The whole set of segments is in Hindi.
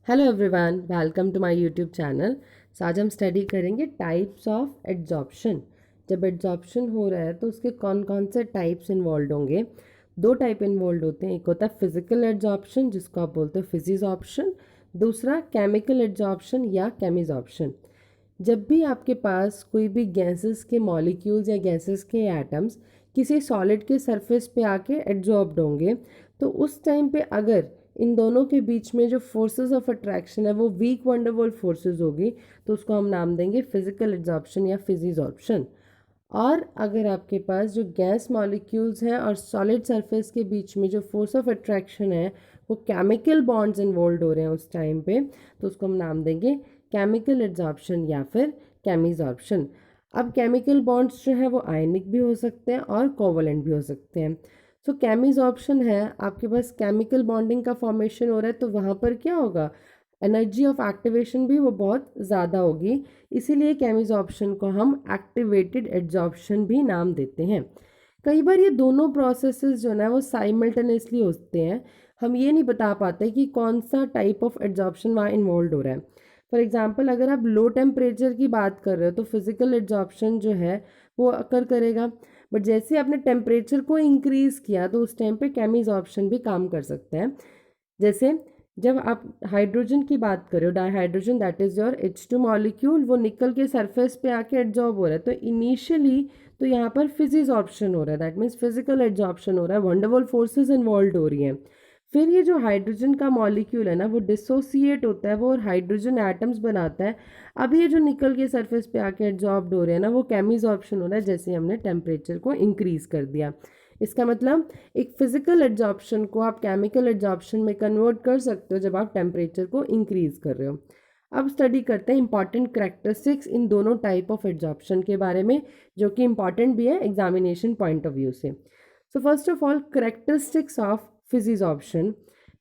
Hello everyone, welcome to my YouTube channel. आज हम स्टडी करेंगे टाइप्स ऑफ एड्जॉर्प्शन। जब एड्जॉर्प्शन हो रहा है तो उसके कौन कौन से टाइप्स इन्वॉल्व होंगे। दो टाइप इन्वॉल्व होते हैं, एक होता है फिजिकल एड्जॉर्प्शन जिसको आप बोलते हो फिजिजॉर्प्शन, दूसरा केमिकल एड्जॉर्प्शन या केमिजॉर्प्शन। जब भी आपके पास कोई भी गैसेस के मॉलिक्यूल्स या गैसेस के एटम्स किसी सॉलिड के सरफेस पे आके एड्जॉर्ब्ड होंगे, तो उस टाइम पे अगर इन दोनों के बीच में जो फोर्सेस ऑफ अट्रैक्शन है वो वीक वंडरवॉल फोर्सेस होगी, तो उसको हम नाम देंगे फिजिकल एड्जॉर्प्शन या फिजिजॉर्प्शन। और अगर आपके पास जो गैस मॉलिक्यूल्स हैं और सॉलिड सरफेस के बीच में जो फोर्स ऑफ अट्रैक्शन है वो केमिकल बॉन्ड्स इन्वॉल्व हो रहे हैं उस टाइम पे, तो उसको हम नाम देंगे केमिकल एड्जॉर्प्शन या फिर केमिजॉर्प्शन। अब केमिकल बॉन्ड्स जो है वो आयनिक भी हो सकते हैं और कोवलेंट भी हो सकते हैं। सो केमिजॉर्प्शन है, आपके पास केमिकल बॉन्डिंग का फॉर्मेशन हो रहा है, तो वहाँ पर क्या होगा, एनर्जी ऑफ एक्टिवेशन भी वो बहुत ज़्यादा होगी, इसीलिए केमिजॉर्प्शन को हम एक्टिवेटेड एड्जॉर्प्शन भी नाम देते हैं। कई बार ये दोनों प्रोसेसेस जो है वो साइमल्टेनियसली होते हैं, हम ये नहीं बता पाते कि कौन सा टाइप ऑफ एड्जॉर्प्शन वहाँ इन्वॉल्व हो रहा है। फॉर एग्जांपल अगर आप लो टेम्परेचर की बात कर रहे हो तो फिजिकल एड्जॉर्प्शन जो है वो अकर करेगा, बट जैसे आपने टेम्परेचर को इंक्रीज़ किया तो उस टाइम पे केमिजॉर्प्शन भी काम कर सकते हैं। जैसे जब आप हाइड्रोजन की बात करो, dihydrogen that is your H2 molecule, वो निकल के सरफेस पे आके एड्जॉर्ब हो रहा है, तो इनिशियली तो यहाँ पर फिजिजॉर्प्शन हो रहा है, दैट मीन्स फिजिकल एड्जॉर्प्शन हो रहा है, वंडरवॉल फोर्सेस इन्वॉल्व हो रही हैं। फिर ये जो हाइड्रोजन का मॉलिक्यूल है ना वो डिसोसिएट होता है, वो और हाइड्रोजन एटम्स बनाता है। अब ये जो निकल के सरफेस पे आके एड्जॉर्ब्ड हो रहे हैं ना वो केमिजॉर्प्शन हो रहा है, जैसे हमने टेम्परेचर को इंक्रीज कर दिया। इसका मतलब एक फिजिकल एड्जॉर्प्शन को आप केमिकल एड्जॉर्प्शन में कन्वर्ट कर सकते हो जब आप टेम्परेचर को इंक्रीज कर रहे हो। अब स्टडी करते हैं इंपॉर्टेंट करेक्टरिस्टिक्स इन दोनों टाइप ऑफ एड्जॉर्प्शन के बारे में, जो कि इंपॉर्टेंट भी है एग्जामिनेशन पॉइंट ऑफ व्यू से। So first of all characteristics of physisorption.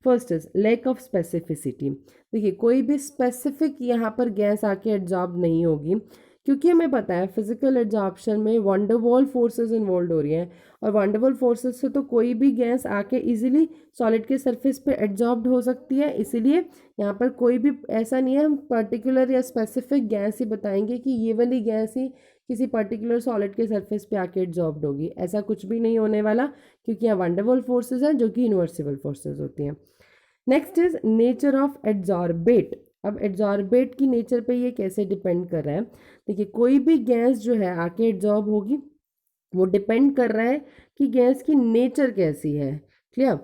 First is lack of specificity. देखिए कोई भी स्पेसिफिक यहाँ पर गैस आके एड्जॉर्ब नहीं होगी, क्योंकि हमें पता है फिजिकल एड्जॉर्प्शन में वंडरवॉल फोर्सेस इन्वॉल्व हो रही हैं, और वंडरवॉल फोर्सेस से तो कोई भी गैस आके इजीली सॉलिड के सरफेस पे एड्जॉर्ब्ड हो सकती है, इसीलिए यहाँ पर कोई भी ऐसा नहीं है हम पर्टिकुलर या स्पेसिफिक गैस ही बताएंगे कि ये वाली गैस ही किसी पर्टिकुलर सॉलिड के सरफेस पे आके एड्जॉर्ब्ड होगी, ऐसा कुछ भी नहीं होने वाला, क्योंकि यहाँ वंडरवॉल फोर्सेस हैं जो कि इन्वर्सिबल फोर्सेस होती हैं। Next is nature of adsorbate. अब एड्जॉर्बेट की नेचर पे ये कैसे डिपेंड कर रहा है, देखिए कोई भी गैस जो है आके एड्जॉर्ब होगी वो डिपेंड कर रहा है कि गैस की नेचर कैसी है। क्लियर।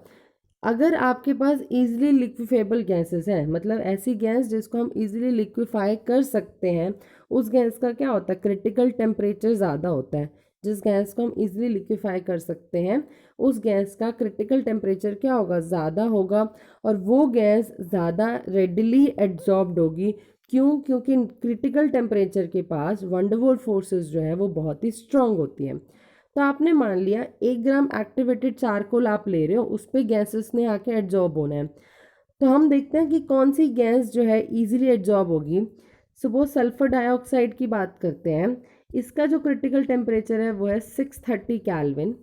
अगर आपके पास इजीली लिक्विफेबल गैसेस हैं, मतलब ऐसी गैस जिसको हम इजीली लिक्विफाई कर सकते हैं, उस गैस का क्या होता है, क्रिटिकल टेम्परेचर ज़्यादा होता है। जिस गैस को हम इजीली लिक्विफाई कर सकते हैं उस गैस का क्रिटिकल टेम्परेचर क्या होगा, ज़्यादा होगा, और वो गैस ज़्यादा रेडिली एड्जॉर्ब्ड होगी। क्यों? क्योंकि क्रिटिकल टेम्परेचर के पास वंडरवॉल फोर्सेस जो है वो बहुत ही स्ट्रांग होती हैं। तो आपने मान लिया 1 ग्राम एक्टिवेटेड चारकोल आप ले रहे हो, उस पर गैसेस ने आके एड्जॉर्ब होना है, तो हम देखते हैं कि कौन सी गैस जो है इजीली एड्जॉर्ब होगी। सपोज सल्फर डाइऑक्साइड की बात करते हैं, इसका जो क्रिटिकल टेम्परेचर है वो है 630 केल्विन।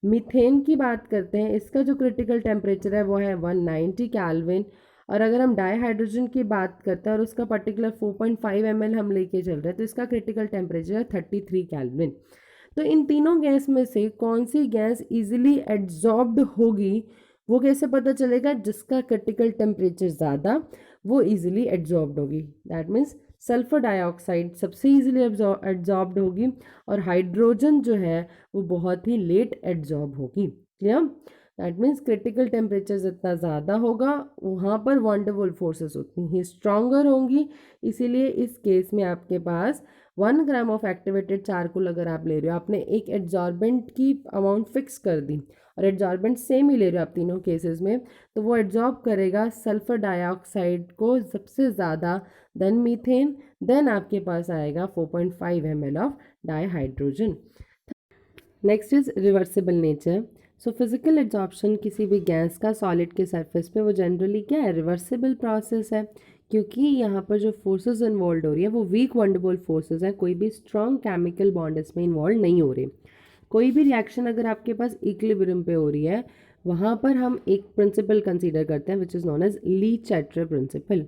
मीथेन की बात करते हैं, इसका जो क्रिटिकल टेम्परेचर है वो है 190 केल्विन। और अगर हम डाईहाइड्रोजन की बात करते हैं और उसका पर्टिकुलर 4.5 ml हम लेके चल रहे हैं, तो इसका क्रिटिकल टेम्परेचर है 33 केल्विन। तो इन तीनों गैस में से कौन सी गैस इजीली एड्जॉर्ब्ड होगी वो कैसे पता चलेगा, जिसका क्रिटिकल टेम्परेचर ज़्यादा वो इजीली एड्जॉर्ब्ड होगी। दैट मीन्स सल्फर डाइऑक्साइड सबसे इजीली एड्जॉर्ब्ड होगी, और हाइड्रोजन जो है वो बहुत ही लेट एड्जॉर्ब होगी। Clear. That means critical temperature जितना ज़्यादा होगा वहाँ पर वंडरवॉल फोर्सेस उतनी ही स्ट्रॉन्गर होंगी, इसीलिए इस केस में आपके पास 1 ग्राम ऑफ एक्टिवेटेड चारकोल अगर आप ले रहे हो, आपने एक एड्जॉर्बेंट की अमाउंट फिक्स कर दी और एड्जॉर्बेंट सेम ही ले रहे हो आप तीनों केसेस में, तो वो एड्जॉर्ब करेगा सल्फर डाइऑक्साइड को सबसे ज़्यादा, देन मीथेन, देन आपके पास आएगा 4.5 ml of dihydrogen. Next is reversible nature. So physical adsorption किसी भी गैस का सॉलिड के सरफेस पे वो जनरली क्या है, रिवर्सिबल प्रोसेस है, क्योंकि यहाँ पर जो फोर्सेस इन्वॉल्व हो रही है वो वीक वंडरवॉल फोर्सेस हैं, कोई भी स्ट्रॉन्ग केमिकल बॉन्ड इसमें इन्वॉल्व नहीं हो रही। कोई भी रिएक्शन अगर आपके पास इक्विलिब्रियम पे हो रही है, वहाँ पर हम एक प्रिंसिपल कंसीडर करते हैं which is known as Le Chatelier principle.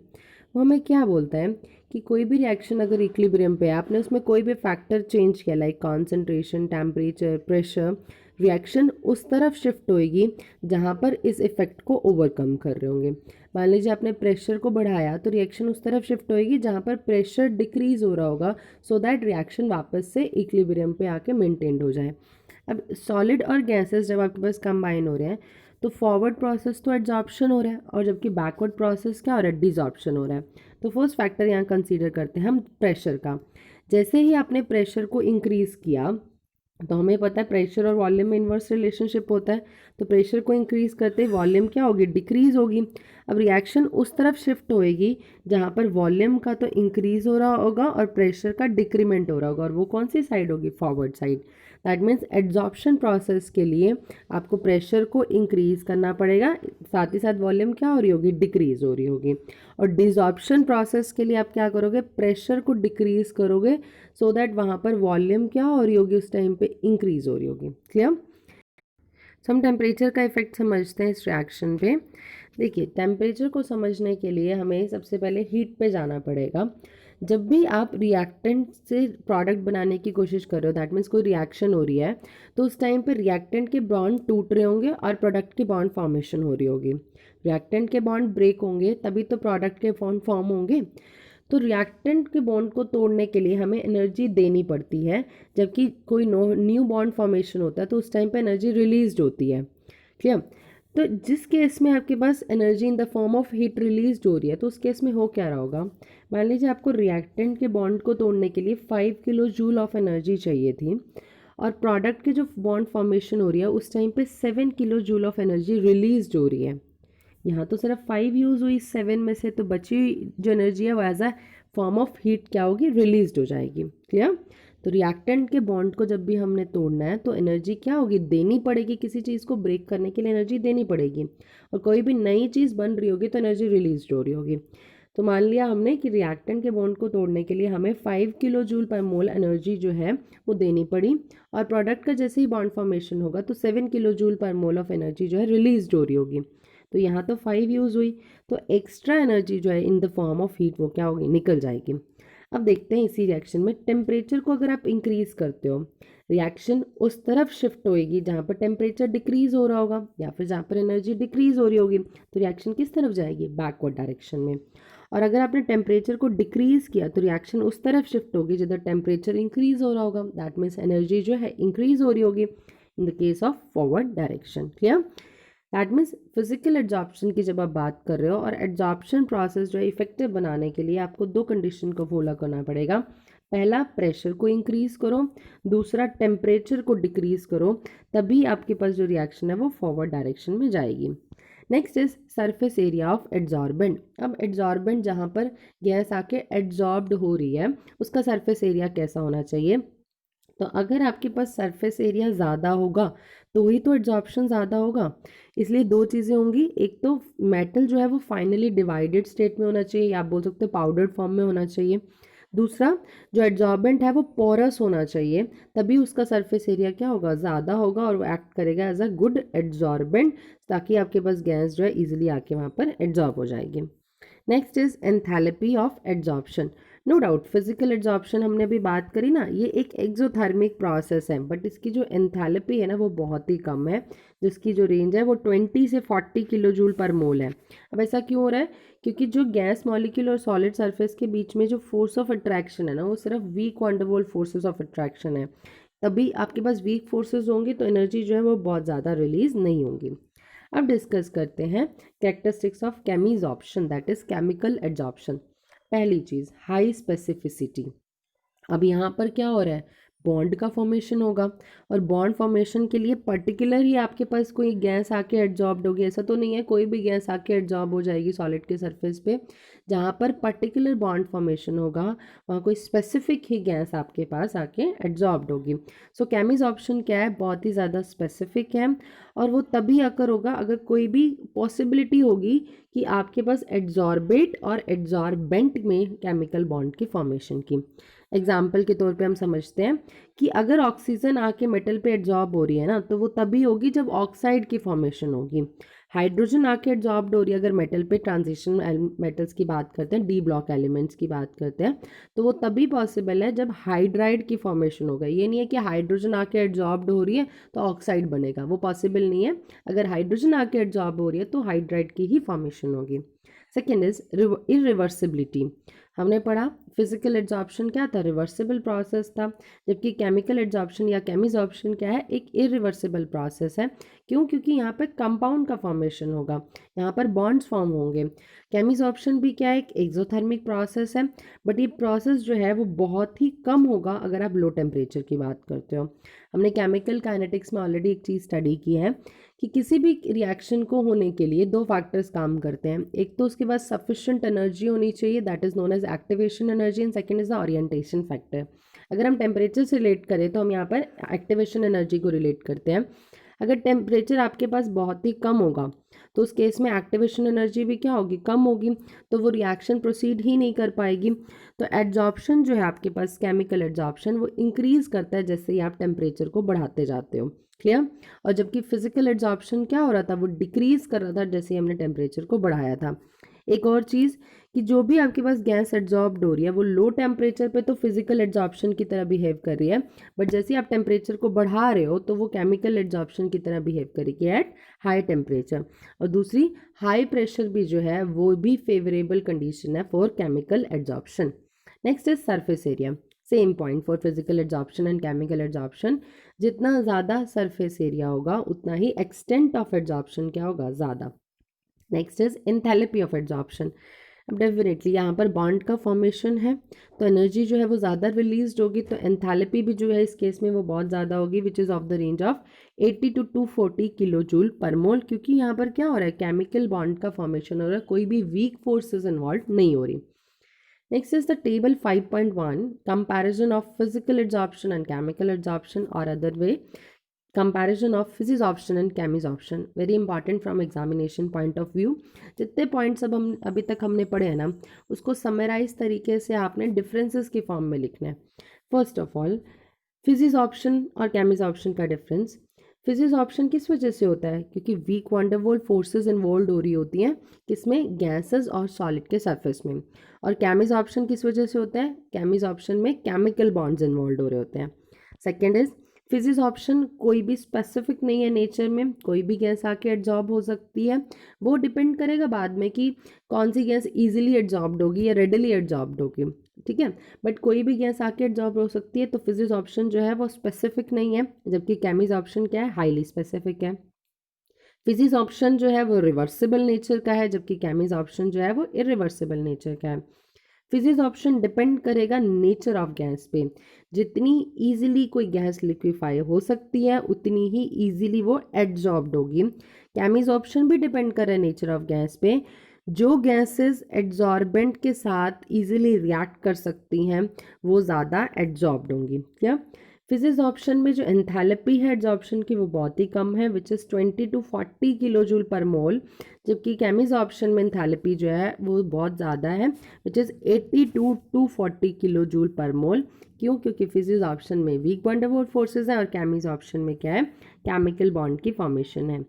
वो हमें क्या बोलता है कि कोई भी रिएक्शन अगर इक्विलिब्रियम पे है, आपने उसमें कोई भी फैक्टर चेंज किया like concentration, temperature, pressure, reaction उस तरफ शिफ्ट होएगी जहाँ पर इस इफेक्ट को ओवरकम कर रहे होंगे। मान लीजिए आपने प्रेशर को बढ़ाया तो रिएक्शन उस तरफ शिफ्ट होएगी जहाँ पर प्रेशर डिक्रीज हो रहा होगा, सो दैट रिएक्शन वापस से इक्विलिब्रियम पे आके मेंटेन्ड हो जाए। अब सॉलिड और गैसेस जब आपके पास कंबाइन हो रहे हैं तो फॉरवर्ड प्रोसेस तो एड्जॉर्प्शन हो रहा है और जबकि बैकवर्ड प्रोसेस क्या हो रहा है, डिसॉर्प्शन हो रहा है। तो फर्स्ट फैक्टर यहाँ कंसीडर करते हैं हम प्रेशर का। जैसे ही आपने प्रेशर को इंक्रीज़ किया तो हमें पता है प्रेशर और वॉल्यूम में इन्वर्स रिलेशनशिप होता है, तो प्रेशर को इंक्रीज़ करते ही वॉल्यूम क्या होगी, डिक्रीज़ होगी। अब रिएक्शन उस तरफ शिफ्ट होएगी जहाँ पर वॉल्यूम का तो इंक्रीज़ हो रहा होगा और प्रेशर का डिक्रीमेंट हो रहा होगा, और वो कौन सी साइड होगी, forward side. That means adsorption process के लिए आपको प्रेशर को इंक्रीज़ करना पड़ेगा, साथ ही साथ वॉल्यूम क्या हो रही होगी, डिक्रीज़ हो रही होगी। और डिसॉर्प्शन प्रोसेस के लिए आप क्या करोगे, प्रेशर को डिक्रीज़ करोगे सो दैट वहाँ पर वॉल्यूम क्या हो रही होगी, उस टाइम पे इंक्रीज़ हो रही होगी। क्लियर। सो हम टेम्परेचर का इफेक्ट समझते हैं इस रिएक्शन पे। देखिए टेम्परेचर को समझने के लिए हमें सबसे पहले हीट पे जाना पड़ेगा। जब भी आप रिएक्टेंट से प्रोडक्ट बनाने की कोशिश कर रहे हो, दैट मीन्स कोई रिएक्शन हो रही है, तो उस टाइम पे रिएक्टेंट के बॉन्ड टूट रहे होंगे और प्रोडक्ट के बॉन्ड फॉर्मेशन हो रही होगी। रिएक्टेंट के बॉन्ड ब्रेक होंगे तभी तो प्रोडक्ट के बॉन्ड फॉर्म होंगे। तो रिएक्टेंट के बॉन्ड को तोड़ने के लिए हमें एनर्जी देनी पड़ती है, जबकि कोई न्यू बॉन्ड फॉर्मेशन होता है तो उस टाइम पे एनर्जी रिलीज होती है। क्लियर। तो जिस केस में आपके पास energy in the form of heat release हो रही है, तो उस केस में हो क्या रहा होगा, मान लीजिए आपको रिएक्टेंट के बॉन्ड को तोड़ने के लिए 5 किलो जूल ऑफ एनर्जी चाहिए थी और प्रोडक्ट के जो बॉन्ड फॉर्मेशन हो रही है उस टाइम पे 7 kilo joule of energy release हो रही है। यहाँ तो सिर्फ 5 यूज़ हुई 7 में से, तो बची हुई जो एनर्जी है वो as a form of heat क्या होगी, रिलीज हो जाएगी। क्लियर। तो रिएक्टेंट के बॉन्ड को जब भी हमने तोड़ना है तो एनर्जी क्या होगी, देनी पड़ेगी, किसी चीज़ को ब्रेक करने के लिए एनर्जी देनी पड़ेगी, और कोई भी नई चीज़ बन रही होगी तो एनर्जी रिलीज हो रही होगी। तो मान लिया हमने कि रिएक्टेंट के बॉन्ड को तोड़ने के लिए हमें 5 किलो जूल पर मोल एनर्जी जो है वो देनी पड़ी, और प्रोडक्ट का जैसे ही बॉन्ड फॉर्मेशन होगा तो 7 kilo joule per mole of energy जो है रिलीज हो रही होगी। तो यहाँ तो 5 यूज़ हुई, तो एक्स्ट्रा एनर्जी जो है इन द फॉर्म ऑफ हीट वो क्या होगी, निकल जाएगी। अब देखते हैं इसी रिएक्शन में टेम्परेचर को अगर आप इंक्रीज़ करते हो, रिएक्शन उस तरफ शिफ्ट होएगी जहाँ पर टेम्परेचर डिक्रीज़ हो रहा होगा या फिर जहाँ पर एनर्जी डिक्रीज़ हो रही होगी, तो रिएक्शन किस तरफ जाएगी, बैकवर्ड डायरेक्शन में। और अगर आपने टेम्परेचर को डिक्रीज़ किया तो रिएक्शन उस तरफ शिफ्ट होगी जिधर टेम्परेचर इंक्रीज़ हो रहा होगा, दैट मीन्स एनर्जी जो है इंक्रीज़ हो रही होगी in the case of forward direction. Clear. That means physical adsorption की जब आप बात कर रहे हो, और एड्जॉर्प्शन प्रोसेस जो है इफेक्टिव बनाने के लिए आपको दो कंडीशन को फॉलो करना पड़ेगा। पहला, प्रेशर को इंक्रीज करो, दूसरा टेम्परेचर को डिक्रीज करो, तभी आपके पास जो रिएक्शन है वो फॉरवर्ड डायरेक्शन में जाएगी। Next is surface area of adsorbent. अब एड्जॉर्बेंट जहाँ पर गैस आके एड्जॉर्ब्ड हो रही है उसका सरफेस एरिया कैसा होना चाहिए, तो अगर आपके पास सरफेस एरिया ज़्यादा होगा तो ही तो एड्जॉर्प्शन ज़्यादा होगा। इसलिए दो चीज़ें होंगी, एक तो मेटल जो है वो फाइनली डिवाइडेड स्टेट में होना चाहिए, या आप बोल सकते हो पाउडर्ड फॉर्म में होना चाहिए। दूसरा, जो एड्जॉर्बेंट है वो पोरस होना चाहिए, तभी उसका सरफेस एरिया क्या होगा, ज़्यादा होगा और वो एक्ट करेगा एज अ गुड एड्जॉर्बेंट, ताकि आपके पास गैस जो है ईजिली आके वहाँ पर एड्जॉर्ब हो जाएगी। Next is enthalpy of adsorption. No doubt physical adsorption हमने अभी बात करी ना, ये एक एक्सोथर्मिक प्रोसेस है, बट इसकी जो एंथैल्पी है ना वो बहुत ही कम है, जिसकी जो रेंज है वो 20 से 40 किलो जूल पर मोल है। अब ऐसा क्यों हो रहा है, क्योंकि जो गैस मॉलिक्यूल और सॉलिड सरफेस के बीच में जो फोर्स ऑफ अट्रैक्शन है ना वो सिर्फ weak van der Waals forces of attraction है, तभी आपके पास वीक फोर्सेस होंगी तो एनर्जी जो है वो बहुत ज़्यादा रिलीज नहीं होगी। अब डिस्कस करते हैं characteristics of chemisorption, that is chemical adsorption. पहली चीज़, हाई स्पेसिफिसिटी। अब यहाँ पर क्या हो रहा है, बॉन्ड का फॉर्मेशन होगा, और बॉन्ड फॉर्मेशन के लिए पर्टिकुलर ही आपके पास कोई गैस आके एड्जॉर्ब होगी, ऐसा तो नहीं है कोई भी गैस आके एड्जॉर्ब हो जाएगी सॉलिड के सरफेस पे। जहाँ पर पर्टिकुलर बॉन्ड फॉर्मेशन होगा वहाँ कोई स्पेसिफिक ही गैस आपके पास आके एड्जॉर्ब होगी। सो केमिजॉर्प्शन क्या है, बहुत ही ज़्यादा स्पेसिफिक है, और वो तभी अकर होगा अगर कोई भी पॉसिबिलिटी होगी कि आपके पास एड्जॉर्बेट और एड्जॉर्बेंट में केमिकल बॉन्ड की फॉर्मेशन की। एग्जाम्पल के तौर पे हम समझते हैं कि अगर ऑक्सीजन आके मेटल पे एड्जॉर्ब हो रही है ना, तो वो तभी होगी जब ऑक्साइड की फॉर्मेशन होगी। हाइड्रोजन आके एड्जॉर्ब हो रही है अगर मेटल पे, ट्रांजिशन मेटल्स की बात करते हैं, डी ब्लॉक एलिमेंट्स की बात करते हैं, तो वो तभी पॉसिबल है जब हाइड्राइड की फॉर्मेशन होगा। ये नहीं है कि हाइड्रोजन आके एड्जॉर्ब हो रही है तो ऑक्साइड बनेगा, वो पॉसिबल नहीं है। अगर हाइड्रोजन आके एड्जॉर्ब हो रही है तो हाइड्राइड की ही फॉर्मेशन होगी। Second is irreversibility. हमने पढ़ा फिजिकल एड्जॉर्प्शन क्या था, रिवर्सिबल प्रोसेस था, जबकि केमिकल एड्जॉर्प्शन या केमिजॉर्प्शन क्या है, एक इरिवर्सिबल प्रोसेस है। क्यों? क्योंकि यहाँ पे कंपाउंड का फॉर्मेशन होगा, यहाँ पर बॉन्ड्स फॉर्म होंगे। केमिजॉर्प्शन भी क्या है, एक एक्सोथर्मिक प्रोसेस है, बट ये प्रोसेस जो है वो बहुत ही कम होगा अगर आप लो टेम्परेचर की बात करते हो। हमने केमिकल काइनेटिक्स में ऑलरेडी एक चीज़ स्टडी की है कि किसी भी रिएक्शन को होने के लिए दो फैक्टर्स काम करते हैं। एक तो उसके पास सफिशिएंट एनर्जी होनी चाहिए, that is known as activation energy, and second is the orientation factor. अगर हम टेम्परेचर से रिलेट करें तो हम यहाँ पर एक्टिवेशन एनर्जी को रिलेट करते हैं। अगर टेम्परेचर आपके पास बहुत ही कम होगा तो उस केस में एक्टिवेशन एनर्जी भी क्या होगी, कम होगी, तो वो रिएक्शन प्रोसीड ही नहीं कर पाएगी। तो एड्जॉर्प्शन जो है आपके पास, केमिकल एड्जॉर्प्शन, वो इंक्रीज करता है जैसे ही आप टेम्परेचर को बढ़ाते जाते हो। क्लियर? और जबकि फिजिकल एड्जॉर्प्शन क्या हो रहा था, वो डिक्रीज कर रहा था जैसे ही हमने टेम्परेचर को बढ़ाया था। एक और चीज़ कि जो भी आपके पास गैस एड्जॉर्ब्ड हो रही है वो लो टेम्परेचर पे तो फिजिकल एड्जॉर्प्शन की तरह बिहेव कर रही है, बट जैसे ही आप टेम्परेचर को बढ़ा रहे हो तो वो केमिकल एड्जॉर्प्शन की तरह बिहेव करेगी एट हाई टेम्परेचर। और दूसरी, हाई प्रेशर भी जो है वो भी फेवरेबल कंडीशन है for chemical adsorption. Next is surface area. Same point for physical adsorption and chemical adsorption. जितना ज़्यादा सरफेस एरिया होगा उतना ही एक्सटेंट ऑफ एड्जॉर्प्शन क्या होगा, ज़्यादा। Next is enthalpy of adsorption. अब डेफिनेटली यहाँ पर बॉन्ड का फॉर्मेशन है तो एनर्जी जो है वो ज़्यादा रिलीज होगी, तो एंथैल्पी भी जो है इस केस में वो बहुत ज़्यादा होगी, which is of the range of 80 to 240 kilojoule per mole, क्योंकि यहाँ पर क्या हो रहा है, केमिकल बॉन्ड का फॉर्मेशन हो रहा है, कोई भी वीक फोर्सेज इन्वॉल्व नहीं हो रही। Next is the table 5.1, comparison of physical adsorption and chemical adsorption, or other way, comparison of physisorption and chemisorption. Very important from examination point of view. जितने पॉइंट्स अब हम अभी तक हमने पढ़े हैं ना, उसको समराइज तरीके से आपने डिफरेंसेस की फॉर्म में लिखना है। फर्स्ट ऑफ ऑल, फिजिसॉर्प्शन और केमिसॉर्प्शन का डिफरेंस। फिजिसॉर्प्शन किस वजह से होता है, क्योंकि वीक वंडरवॉल फोर्सेस इन्वॉल्व हो रही होती हैं, किसमें, गैसेस और सॉलिड के सरफेस में। और केमिसॉर्प्शन किस वजह से होता है, केमिसॉर्प्शन में केमिकल बॉन्ड्स इन्वॉल्व हो रहे होते हैं। सेकेंड इज फिजिसॉर्प्शन, कोई भी स्पेसिफिक नहीं है नेचर में, कोई भी गैस आके एड्जॉर्ब हो सकती है, वो डिपेंड करेगा बाद में कि कौन सी गैस इजीली एड्जॉर्ब्ड होगी या रेडिली एड्जॉर्ब्ड होगी, ठीक है, बट कोई भी गैस आके एड्जॉर्ब हो सकती है। तो फिजिसॉर्प्शन जो है वो स्पेसिफिक नहीं है, जबकि केमिसॉर्प्शन क्या है, हाईली स्पेसिफिक है। फिजिसॉर्प्शन जो है वो रिवर्सिबल नेचर का है, जबकि केमिसॉर्प्शन जो है वो इरिवर्सिबल नेचर का है। फिजिसॉर्प्शन डिपेंड करेगा नेचर ऑफ गैस पे, जितनी इजीली कोई गैस लिक्विफाई हो सकती है उतनी ही इजीली वो एड्जॉर्ब्ड होगी। केमिसॉर्प्शन भी डिपेंड कर रहा है नेचर ऑफ गैस पे, जो गैसेस एड्जॉर्बेंट के साथ इजीली रिएक्ट कर सकती हैं वो ज़्यादा एड्जॉर्ब्ड होंगी। क्या? फिजिसॉर्प्शन में जो एंथैल्पी है एड्जॉर्प्शन की वो बहुत ही कम है, which is 20 to 40 kilojoule per mole, जबकि केमिसॉर्प्शन में एंथैल्पी जो है वो बहुत ज़्यादा है, which is 80 to 240 kilojoule per mole. क्यों? क्योंकि फिजिसॉर्प्शन में वीक वंडरवॉल फोर्सेस है और केमिसॉर्प्शन में क्या है, केमिकल बॉन्ड की फॉर्मेशन है।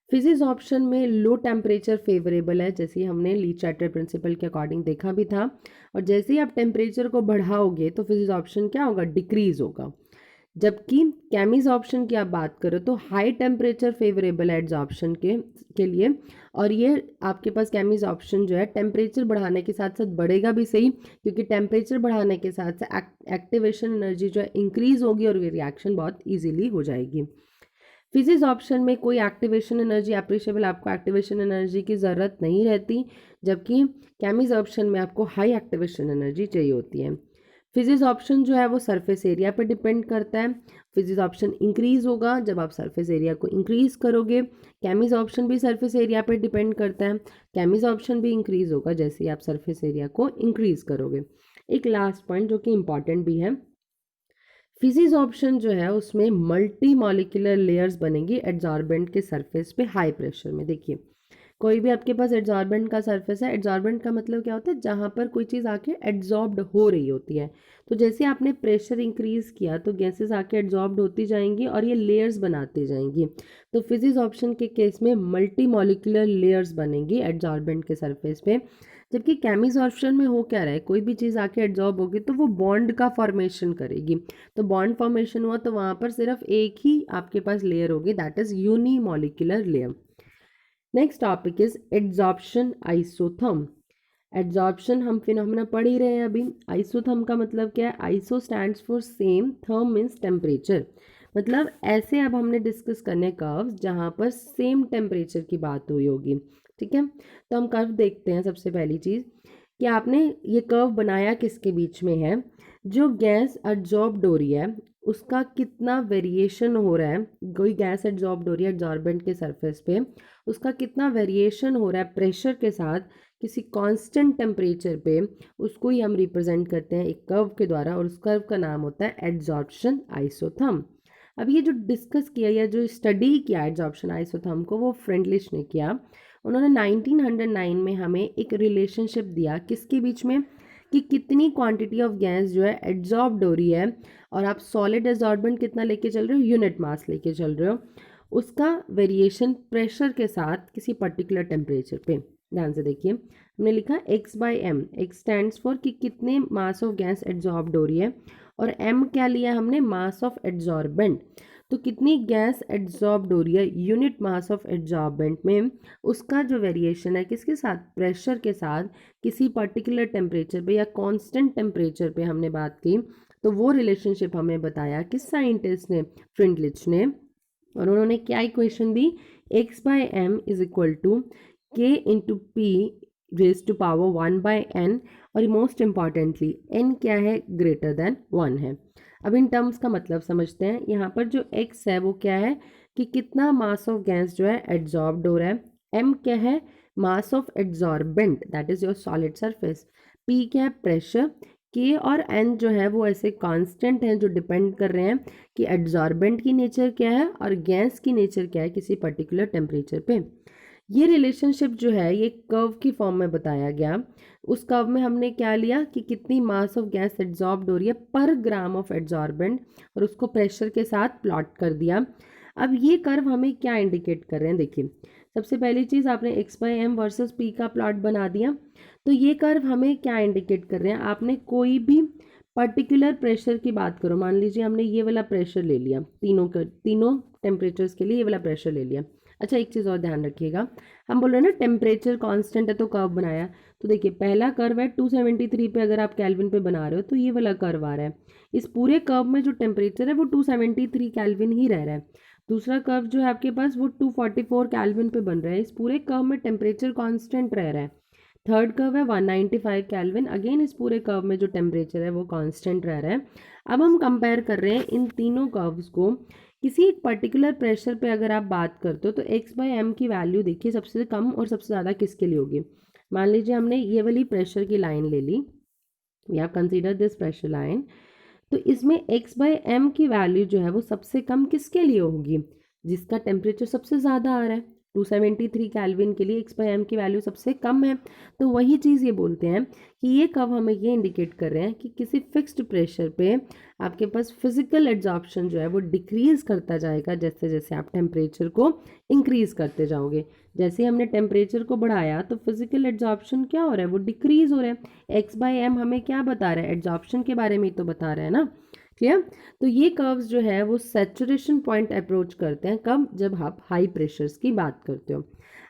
फिजिसॉर्प्शन में लो टेम्परेचर फेवरेबल है, जैसे हमने ली-चार्टर प्रिंसिपल के अकॉर्डिंग देखा भी था, और जैसे ही आप टेम्परेचर को बढ़ाओगे तो फिजिसॉर्प्शन क्या होगा, डिक्रीज होगा। जबकि केमिसॉर्प्शन की आप बात करो तो हाई टेम्परेचर फेवरेबल है एड्जॉर्प्शन के लिए, और ये आपके पास केमिसॉर्प्शन जो है टेम्परेचर बढ़ाने के साथ साथ बढ़ेगा भी सही, क्योंकि टेम्परेचर बढ़ाने के साथ साथ एक्टिवेशन एनर्जी जो है इंक्रीज होगी और ये रिएक्शन बहुत ईजिली हो जाएगी। फिजिसॉर्प्शन में कोई एक्टिवेशन एनर्जी एप्रिशिएबल, आपको एक्टिवेशन एनर्जी की ज़रूरत नहीं रहती, जबकि केमिसॉर्प्शन में आपको हाई एक्टिवेशन एनर्जी चाहिए होती है। फिजिसॉर्प्शन जो है वो सरफेस एरिया पर डिपेंड करता है। फिजिसॉर्प्शन इंक्रीज होगा जब आप सरफेस एरिया को इंक्रीज करोगे। केमिसॉर्प्शन भी सरफेस एरिया पर डिपेंड करता है, केमिसॉर्प्शन भी इंक्रीज होगा जैसे ही आप सरफेस एरिया को इंक्रीज करोगे। एक लास्ट पॉइंट जो कि इंपॉर्टेंट भी है, फिजिसॉर्प्शन जो है उसमें मल्टी मॉलिक्यूलर लेयर्स बनेंगी एड्जॉर्बेंट के सरफेस पे हाई प्रेशर में। देखिए कोई भी आपके पास एड्जॉर्बेंट का सरफेस है, एड्जॉर्बेंट का मतलब क्या होता है, जहाँ पर कोई चीज़ आके एड्जॉर्ब्ड हो रही होती है। तो जैसे आपने प्रेशर इंक्रीज किया तो गैसेस आके एड्जॉर्ब्ड होती जाएंगी और ये लेयर्स बनाती जाएंगी। तो फिजिक्स ऑप्शन के केस में मल्टी मॉलिक्यूलर लेयर्स बनेंगी एड्जॉर्बेंट के सरफेस पे। जबकि केमिसॉर्प्शन में हो क्या रहा है, कोई भी चीज़ आके एड्जॉर्ब होगी तो वो बॉन्ड का फॉर्मेशन करेगी। तो बॉन्ड फॉर्मेशन हुआ तो वहाँ पर सिर्फ एक ही आपके पास लेयर होगी, that is unimolecular layer. Next topic is adsorption isotherm. Adsorption हम फिनोमेना पढ़ ही रहे हैं अभी। आइसोथर्म का मतलब क्या है, iso stands for same, therm means temperature. मतलब ऐसे अब हमने डिस्कस करने कर्व्स जहाँ पर सेम टेम्परेचर की बात हुई होगी। ठीक है, तो हम कर्व देखते हैं। सबसे पहली चीज़ कि आपने ये कर्व बनाया किसके बीच में है, जो गैस एड्जॉर्ब्ड हो रही है उसका कितना वेरिएशन हो रहा है। कोई गैस एड्जॉर्ब्ड हो रही है एड्जॉर्बेंट के सरफेस पे, उसका कितना वेरिएशन हो रहा है प्रेशर के साथ किसी कांस्टेंट टेम्परेचर पे, उसको ही हम रिप्रेजेंट करते हैं एक कर्व के द्वारा, और उस कर्व का नाम होता है एड्जॉर्प्शन आइसोथर्म। अब ये जो डिस्कस किया या जो स्टडी किया एड्जॉर्प्शन आइसोथर्म को, वो फ्रेंडलिश ने किया। उन्होंने 1909 में हमें एक रिलेशनशिप दिया किसके बीच में, कि कितनी क्वांटिटी ऑफ गैस जो है एड्जॉर्ब्ड हो रही है और आप सॉलिड एड्जॉर्बेंट कितना लेके चल रहे हो, यूनिट मास लेके चल रहे हो, उसका वेरिएशन प्रेशर के साथ किसी पर्टिकुलर टेम्परेचर पे। ध्यान से देखिए, हमने लिखा x by m, x stands for कि कितने मास ऑफ गैस एड्जॉर्ब्ड हो रही है, और m क्या लिया हमने, मास ऑफ एड्जॉर्बेंट। तो कितनी गैस एड्जॉर्ब्ड हो रही है यूनिट मास ऑफ एड्जॉर्बेंट में, उसका जो वेरिएशन है किसके साथ, प्रेशर के साथ किसी पर्टिकुलर टेम्परेचर पे या कांस्टेंट टेम्परेचर पे हमने बात की। तो वो रिलेशनशिप हमें बताया किस साइंटिस्ट ने, फ्रिंडलिच ने। और उन्होंने क्या इक्वेशन दी, x by M is equal to K into P raise to power 1/n, और मोस्ट इम्पॉर्टेंटली n क्या है, ग्रेटर देन 1 है। अब इन टर्म्स का मतलब समझते हैं। यहाँ पर जो x है वो क्या है, कि कितना मास ऑफ गैस जो है एड्जॉर्ब्ड हो रहा है, m क्या है, mass of adsorbent that is your solid surface, p क्या है, प्रेशर, k और n जो है वो ऐसे कांस्टेंट हैं जो डिपेंड कर रहे हैं कि एड्जॉर्बेंट की नेचर क्या है और गैस की नेचर क्या है किसी पर्टिकुलर टेम्परेचर पे। ये रिलेशनशिप जो है ये कर्व की फॉर्म में बताया गया। उस कर्व में हमने क्या लिया कि कितनी मास ऑफ गैस एड्जॉर्ब्ड हो रही है पर ग्राम ऑफ एड्जॉर्बेंट, और उसको प्रेशर के साथ प्लॉट कर दिया। अब ये कर्व हमें क्या इंडिकेट कर रहे हैं, देखिए सबसे पहली चीज़ आपने x by m versus p का प्लॉट बना दिया। तो ये कर्व हमें क्या इंडिकेट कर रहे हैं, आपने कोई भी पर्टिकुलर प्रेशर की बात करो, मान लीजिए हमने ये वाला प्रेशर ले लिया, तीनों टेम्परेचर्स के लिए ये वाला प्रेशर ले लिया। अच्छा एक चीज़ और ध्यान रखिएगा, हम बोल रहे हैं ना टेम्परेचर कांस्टेंट है तो कर्व बनाया। तो देखिए पहला कर्व है 273 पे, अगर आप केल्विन पे बना रहे हो तो ये वाला कर्व आ रहा है। इस पूरे कर्व में जो टेम्परेचर है वो 273 केल्विन ही रह रहा है। दूसरा कर्व जो है आपके पास वो 244 केल्विन पे बन रहा है। इस पूरे कर्व में टेम्परेचर कांस्टेंट रह रहा है। थर्ड कर्व है 195 केल्विन, अगेन इस पूरे कर्व में जो टेम्परेचर है वो कांस्टेंट रह रहा है। अब हम कंपेयर कर रहे हैं इन तीनों कर्व्स को। किसी एक पर्टिकुलर प्रेशर पे अगर आप बात करते हो तो x बाई एम की वैल्यू देखिए सबसे कम और सबसे ज़्यादा किसके लिए होगी। मान लीजिए हमने ये वाली प्रेशर की लाइन ले ली, we have consider this pressure line. तो इसमें x बाई एम की वैल्यू जो है वो सबसे कम किसके लिए होगी, जिसका टेम्परेचर सबसे ज़्यादा आ रहा है। 273 केल्विन के लिए x बाई एम की वैल्यू सबसे कम है। तो वही चीज़ ये बोलते हैं कि ये कब हमें ये इंडिकेट कर रहे हैं कि किसी फिक्स्ड प्रेशर पे आपके पास फिजिकल एड्जॉर्प्शन जो है वो डिक्रीज करता जाएगा जैसे जैसे आप टेम्परेचर को इंक्रीज करते जाओगे। जैसे हमने टेम्परेचर को बढ़ाया तो फिजिकल एड्जॉर्प्शन क्या हो रहा है, वो डिक्रीज हो रहा है। x बाई एम हमें क्या बता रहा है, एड्जॉर्प्शन के बारे में ही तो बता रहा है ना। क्लियर। तो ये कर्व्स जो है वो सैचुरेशन पॉइंट अप्रोच करते हैं कब, जब आप हाई प्रेशर्स की बात करते हो।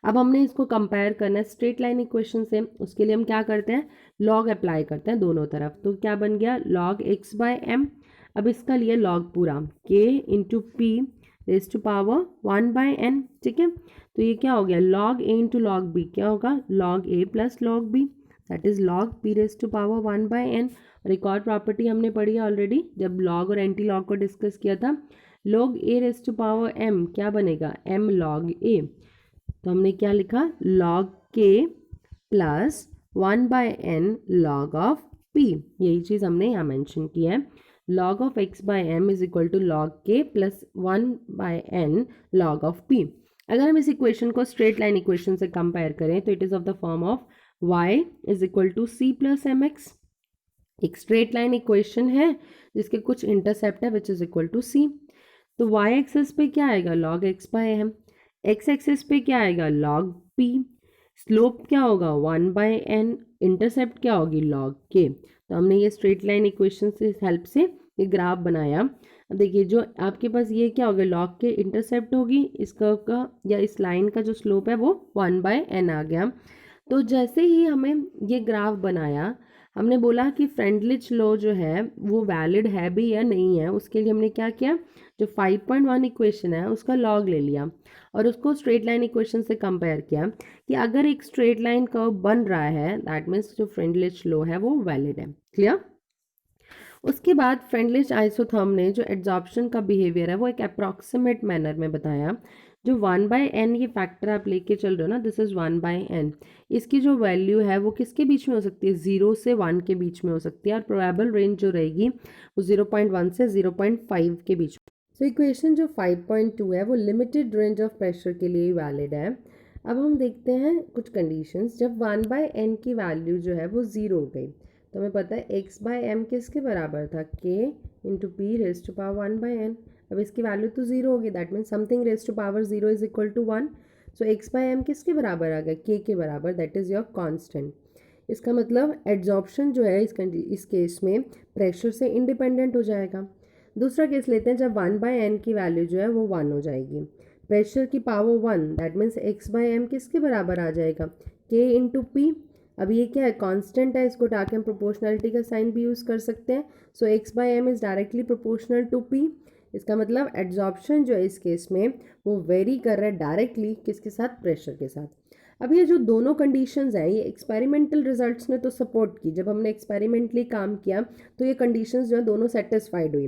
अब हमने इसको कंपेयर करना है स्ट्रेट लाइन इक्वेशन से। उसके लिए हम क्या करते हैं, लॉग अप्लाई करते हैं दोनों तरफ। तो क्या बन गया, लॉग x बाई एम। अब इसका लिए लॉग पूरा k into P raise to power 1/n। ठीक है, तो ये क्या हो गया, log a into log b क्या होगा, log a plus log b, that is log p raise to power 1/n। और एक और प्रॉपर्टी हमने पढ़ी है ऑलरेडी जब लॉग और एंटी लॉग को डिस्कस किया था, log a raise to power m क्या बनेगा, m लॉग a। तो हमने क्या लिखा, log k plus 1/n log of p, यही चीज़ हमने यहाँ मेंशन की है। Log of x by M is equal to log k plus 1/n log of p। अगर हम इस इक्वेशन को स्ट्रेट लाइन इक्वेशन से कंपेयर करें तो it is of the form of y is equal to c plus m x. एक स्ट्रेट लाइन इक्वेशन है जिसके कुछ इंटरसेप्ट है which is equal to c. तो y एक्सिस पे क्या आएगा log x by m, x axis पे क्या आएगा log p, स्लोप क्या होगा 1 बाय n, इंटरसेप्ट क्या होगी log k। तो हमने ये स्ट्रेट लाइन इक्वेशन से हेल्प से ये ग्राफ बनाया। अब देखिए जो आपके पास ये क्या होगा log k इंटरसेप्ट होगी इस कर्व का या इस लाइन का जो स्लोप है वो 1 बाय n आ गया। तो जैसे ही हमें ये ग्राफ बनाया हमने बोला कि फ्रेंडलिच लॉ जो है वो वैलिड है भी या नहीं है, उसके लिए हमने क्या किया, जो 5.1 इक्वेशन है उसका लॉग ले लिया और उसको स्ट्रेट लाइन इक्वेशन से कंपेयर किया कि अगर एक स्ट्रेट लाइन कर्व बन रहा है दैट मीन्स जो फ्रेंडलिच लॉ है वो वैलिड है। क्लियर। उसके बाद फ्रेंडलिच आइसोथर्म ने जो एड्जॉर्प्शन का बिहेवियर है वो एक अप्रॉक्सीमेट मैनर में बताया। जो 1/n ये फैक्टर आप लेके चल रहे हो ना, दिस इज़ 1/n, इसकी जो वैल्यू है वो किसके बीच में हो सकती है, 0 से 1 के बीच में हो सकती है और प्रोबेबल रेंज जो रहेगी वो 0.1 से 0.5 के बीच में। सो इक्वेशन जो 5.2 है वो लिमिटेड रेंज ऑफ प्रेशर के लिए वैलिड है। अब हम देखते हैं कुछ कंडीशंस। जब 1/n की वैल्यू जो है वो 0 हो गई तो हमें पता है x/m किसके बराबर था, k into P raise to power 1/n। अब इसकी वैल्यू तो 0 होगी, that means something raise to power 0 is equal to 1। So x/m किसके बराबर आ गया, k के बराबर, दैट इज़ योर कांस्टेंट। इसका मतलब एड्जॉर्प्शन जो है इस केस में प्रेशर से इंडिपेंडेंट हो जाएगा। दूसरा केस लेते हैं जब 1/n की वैल्यू जो है वो 1 हो जाएगी, प्रेशर की पावर 1, दैट मीन्स x/m किसके बराबर आ जाएगा, k इंटू पी। अब ये क्या है, कांस्टेंट है, इसको उठा के हम प्रोपोर्शनलिटी का साइन भी यूज़ कर सकते हैं। So x/m is directly proportional to p। इसका मतलब एड्जॉर्प्शन जो है इस केस में वो वेरी कर रहा है डायरेक्टली किसके साथ, प्रेशर के साथ। अब ये जो दोनों कंडीशंस हैं ये एक्सपेरिमेंटल रिजल्ट्स ने तो सपोर्ट की, जब हमने एक्सपेरिमेंटली काम किया तो ये कंडीशंस जो है दोनों सेटिस्फाइड हुई।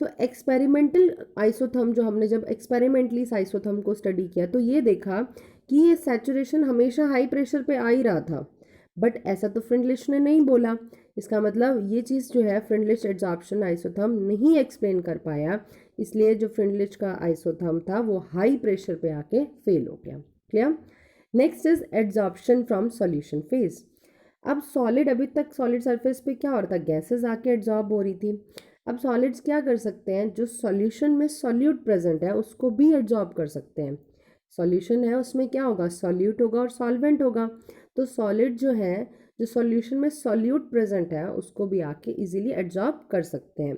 तो एक्सपेरिमेंटल आइसोथर्म जो हमने जब एक्सपेरिमेंटली इस आइसोथर्म को स्टडी किया तो ये देखा कि ये सैचुरेशन हमेशा हाई प्रेशर पे आ ही रहा था, बट ऐसा तो फ्रेंडलिच ने नहीं बोला। इसका मतलब ये चीज़ जो है फ्रेंडलिच एड्जॉर्प्शन आइसोथर्म नहीं एक्सप्लेन कर पाया, इसलिए जो फ्रेंडलिच का आइसोथर्म था वो हाई प्रेशर पे आके फेल हो गया। Clear. Next is adsorption from solution phase. अब सॉलिड, अभी तक सॉलिड सरफेस पे क्या हो रहा था, गैसेस आके एड्जॉर्ब हो रही थी। अब सॉलिड्स क्या कर सकते हैं, जो सॉल्यूशन में सॉल्यूट प्रेजेंट है उसको भी एड्जॉर्ब कर सकते हैं। सॉल्यूशन है उसमें क्या होगा, सॉल्यूट होगा और सॉल्वेंट होगा। तो सॉलिड जो है, जो सॉल्यूशन में सॉल्यूट प्रेजेंट है उसको भी आके इजीली एड्जॉर्ब कर सकते हैं।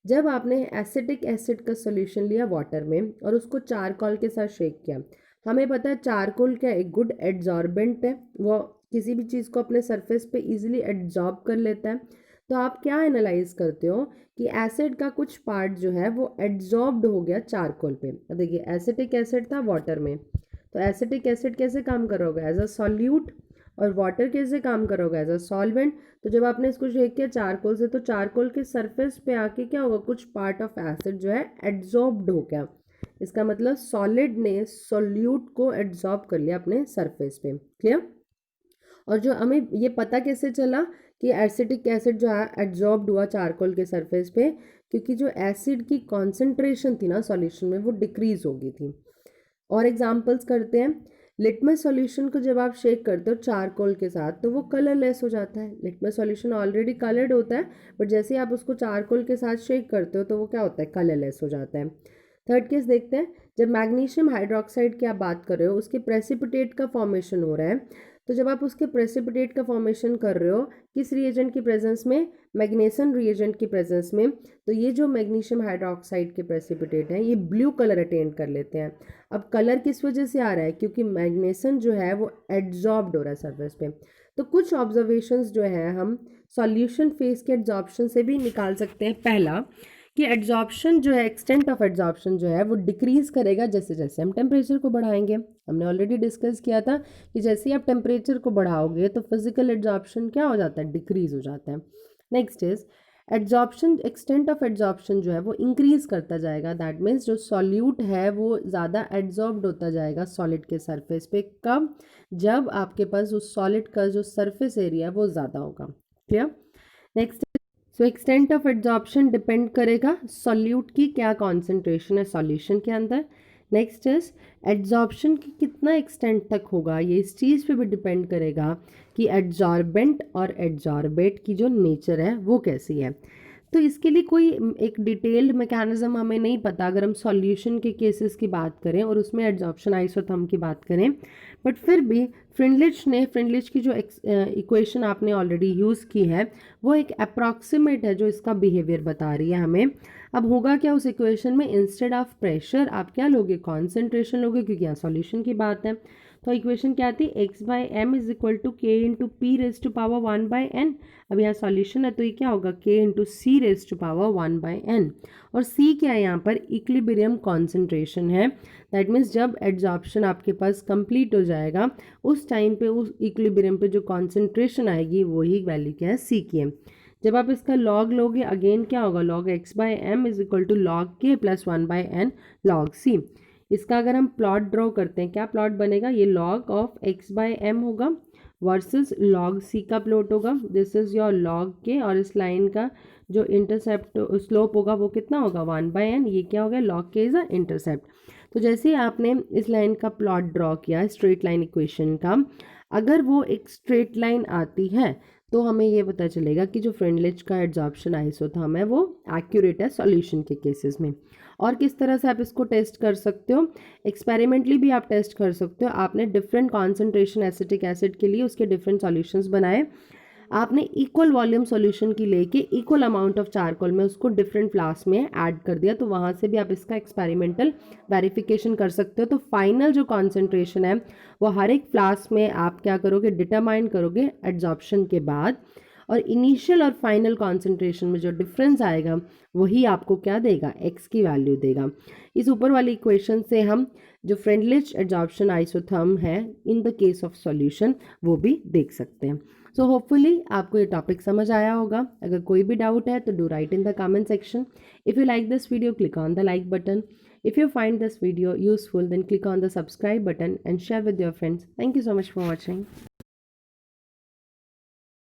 जब आपने एसिटिक एसिड का सॉल्यूशन लिया वाटर में और उसको चारकोल के साथ शेक किया, हमें पता है चारकोल क्या एक गुड एड्जॉर्बेंट है, वो किसी भी चीज़ को अपने सरफेस पे इजीली एड्जॉर्ब कर लेता है। तो आप क्या एनालाइज करते हो कि एसिड का कुछ पार्ट जो है वो एड्जॉर्ब्ड हो गया चारकोल पे। अब देखिए एसिटिक एसिड था वाटर में, तो एसिटिक एसिड कैसे काम करोगे, एज अ सॉल्यूट, और वाटर कैसे काम करोगे, एज अ सॉल्वेंट। तो जब आपने इसको शेक किया चारकोल से तो चारकोल के सरफेस पे आके क्या होगा, कुछ पार्ट ऑफ एसिड जो है एड्जॉर्ब्ड हो गया। इसका मतलब सॉलिड ने सॉल्यूट को एड्जॉर्ब कर लिया अपने सरफेस पे। क्लियर। और जो हमें ये पता कैसे चला कि एसिटिक एसिड जो है एड्जॉर्ब्ड हुआ चारकोल के सरफेस पे, क्योंकि जो एसिड की कॉन्सेंट्रेशन थी ना सॉल्यूशन में वो डिक्रीज हो गई थी। और एग्जांपल्स करते हैं, लिटमस सॉल्यूशन को जब आप शेक करते हो चारकोल के साथ तो वो कलरलेस हो जाता है। लिटमस सॉल्यूशन ऑलरेडी कलर्ड होता है, बट जैसे ही आप उसको चारकोल के साथ शेक करते हो तो वो क्या होता है, कलरलेस हो जाता है। थर्ड केस देखते हैं, जब मैग्नीशियम हाइड्रोक्साइड की आप बात कर रहे हो उसके प्रेसिपिटेट का फॉर्मेशन हो रहा है, तो जब आप उसके प्रेसिपिटेट का फॉर्मेशन कर रहे हो किस रिएजेंट की प्रेजेंस में, मैग्नीशियम रिएजेंट की प्रेजेंस में, तो ये जो मैग्नीशियम हाइड्रोक्साइड के प्रेसिपिटेट हैं ये ब्लू कलर अटेन कर लेते हैं। अब कलर किस वजह से आ रहा है, क्योंकि मैग्नीशियम जो है वो एड्जॉर्ब्ड हो रहा है सरफेस पे। तो कुछ ऑब्जर्वेशंस जो है हम सॉल्यूशन फेज के एड्जॉर्प्शन से भी निकाल सकते हैं। पहला कि एड्जॉर्प्शन जो है, एक्सटेंट ऑफ एड्जॉर्प्शन जो है वो डिक्रीज करेगा जैसे जैसे हम टेम्परेचर को बढ़ाएंगे। हमने ऑलरेडी डिस्कस किया था कि जैसे ही आप टेम्परेचर को बढ़ाओगे तो फिजिकल एड्जॉर्प्शन क्या हो जाता है, डिक्रीज हो जाता है। Next is adsorption, extent of adsorption जो है वो इंक्रीज करता जाएगा, दैट मीन्स जो सॉल्यूट है वो ज़्यादा एड्जॉर्ब्ड होता जाएगा सॉलिड के सरफेस पे। कब, जब आपके पास उस सॉलिड का जो सरफेस एरिया है वो ज़्यादा होगा। Clear. Next, so extent of adsorption depend करेगा सॉल्यूट की क्या कॉन्सेंट्रेशन है सॉल्यूशन के अंदर। नेक्स्ट इज एड्जॉर्प्शन की कितना एक्सटेंट तक होगा, ये इस चीज़ पे भी डिपेंड करेगा कि एड्जॉर्बेंट और एड्जॉर्बेट की जो नेचर है वो कैसी है। तो इसके लिए कोई एक डिटेल्ड मैकेनिज्म हमें नहीं पता अगर हम सॉल्यूशन के केसेस की बात करें और उसमें एड्जॉर्प्शन आइसोथर्म की बात करें, बट फिर भी फ्रिंडलिच की जो इक्वेशन आपने ऑलरेडी यूज़ की है वो एक अप्रॉक्सीमेट है जो इसका बिहेवियर बता रही है हमें। अब होगा क्या उस इक्वेशन में, इंस्टेड ऑफ प्रेशर आप क्या लोगे, कॉन्सेंट्रेशन लोगे, क्योंकि यहाँ सॉल्यूशन की बात है। तो इक्वेशन क्या आती है, x by M is equal to K into P raise to power 1/n। अब यहाँ सॉल्यूशन है तो ये क्या होगा, k into c raise to power 1/n। और c क्या है यहाँ पर, इक्विलिब्रियम कॉन्सेंट्रेशन है। दैट मीन्स जब एड्जॉर्प्शन आपके पास कंप्लीट हो जाएगा उस टाइम पे उस इक्विलिब्रियम पे जो कॉन्सेंट्रेशन आएगी वही वैल्यू क्या है, c की है। जब आप इसका लॉग लोगे अगेन क्या होगा, log x by M is equal to log k plus 1/n log c। इसका अगर हम प्लॉट ड्रॉ करते हैं, क्या प्लॉट बनेगा, ये log of x by m होगा वर्सेस लॉग c का प्लॉट होगा। This is your log k और इस लाइन का जो इंटरसेप्ट स्लोप होगा वो कितना होगा, 1/n। ये क्या हो गया, log k is a intercept. तो जैसे ही आपने इस लाइन का प्लॉट ड्रॉ किया स्ट्रेट लाइन इक्वेशन का, अगर वो एक स्ट्रेट लाइन आती है तो हमें ये पता चलेगा कि जो फ्रिंडलिच का एड्जॉर्प्शन आइसोथर्म है वो एक्यूरेट है सॉल्यूशन के केसेस में। और किस तरह से आप इसको टेस्ट कर सकते हो, एक्सपेरिमेंटली भी आप टेस्ट कर सकते हो। आपने डिफरेंट कॉन्सेंट्रेशन एसिटिक एसिड के लिए उसके डिफरेंट सॉल्यूशंस बनाए, आपने इक्वल वॉल्यूम सॉल्यूशन की लेके इक्वल अमाउंट ऑफ चारकोल में उसको डिफरेंट फ्लास्क में ऐड कर दिया, तो वहाँ से भी आप इसका एक्सपेरिमेंटल वेरिफिकेशन कर सकते हो। तो फाइनल जो कॉन्सेंट्रेशन है वो हर एक फ्लास्क में आप क्या करोगे, डिटरमाइन करोगे एड्जॉर्प्शन के बाद, और इनिशियल और फाइनल कॉन्सेंट्रेशन में जो डिफरेंस आएगा वही आपको क्या देगा, x की वैल्यू देगा। इस ऊपर वाली इक्वेशन से हम जो फ्रिंडलिच एड्जॉर्प्शन आइसोथर्म है in the case of solution वो भी देख सकते हैं। सो होपफुली आपको ये टॉपिक समझ आया होगा। अगर कोई भी डाउट है तो do right in the comment section. If you like this video click on the like button. If you find this video useful then click on the subscribe button and share with your friends. Thank you so much for watching.